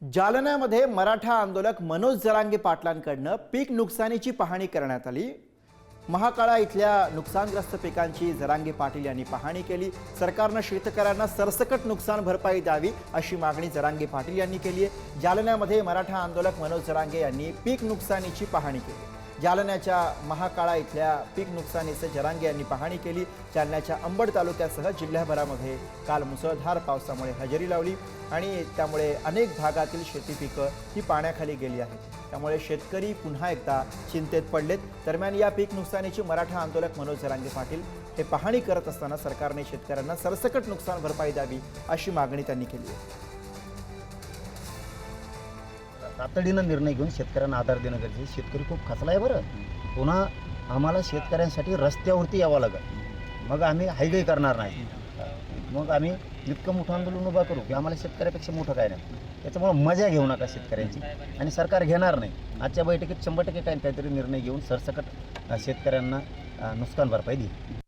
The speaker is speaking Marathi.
जालन्यामध्ये मराठा आंदोलक मनोज जरांगे पाटलांकडनं पीक नुकसानीची पाहणी करण्यात आली। महाकाळा इथल्या नुकसानग्रस्त पिकांची जरांगे पाटील यांनी पाहणी केली। सरकारनं शेतकऱ्यांना सरसकट नुकसान भरपाई द्यावी अशी मागणी जरांगे पाटील यांनी केली आहे। जालन्यामध्ये मराठा आंदोलक मनोज जरांगे यांनी पीक नुकसानीची पाहणी केली। जालन्याच्या महाकाळा इथल्या पीक नुकसानीचे जरांगे यांनी पाहणी केली। जालन्याच्या अंबड तालुक्यासह जिल्ह्याभरामध्ये काल मुसळधार पावसामुळे हजेरी लावली आणि त्यामुळे अनेक भागातील शेती पिकं ही पाण्याखाली गेली आहेत। त्यामुळे शेतकरी पुन्हा एकदा चिंतेत पडलेत। दरम्यान या पीक नुकसानीची मराठा आंदोलक मनोज जरांगे पाटील हे पाहणी करत असताना सरकारने शेतकऱ्यांना सरसकट नुकसान भरपाई द्यावी अशी मागणी त्यांनी केली आहे। तातडीनं निर्णय घेऊन शेतकऱ्यांना आधार देणं गरजेचं। शेतकरी खूप खचला आहे बरं। पुन्हा आम्हाला शेतकऱ्यांसाठी रस्त्यावरती यावं लागेल, मग आम्ही हायवे करणार नाही, मग आम्ही इतकं मोठं आंदोलन उभा करू की आम्हाला शेतकऱ्यापेक्षा मोठं काय नाही। त्याच्यामुळं मजा घेऊ नका शेतकऱ्यांची, आणि सरकार घेणार नाही। आजच्या बैठकीत 100% काहीतरी निर्णय घेऊन सरसकट शेतकऱ्यांना नुकसान भरपाई देईल।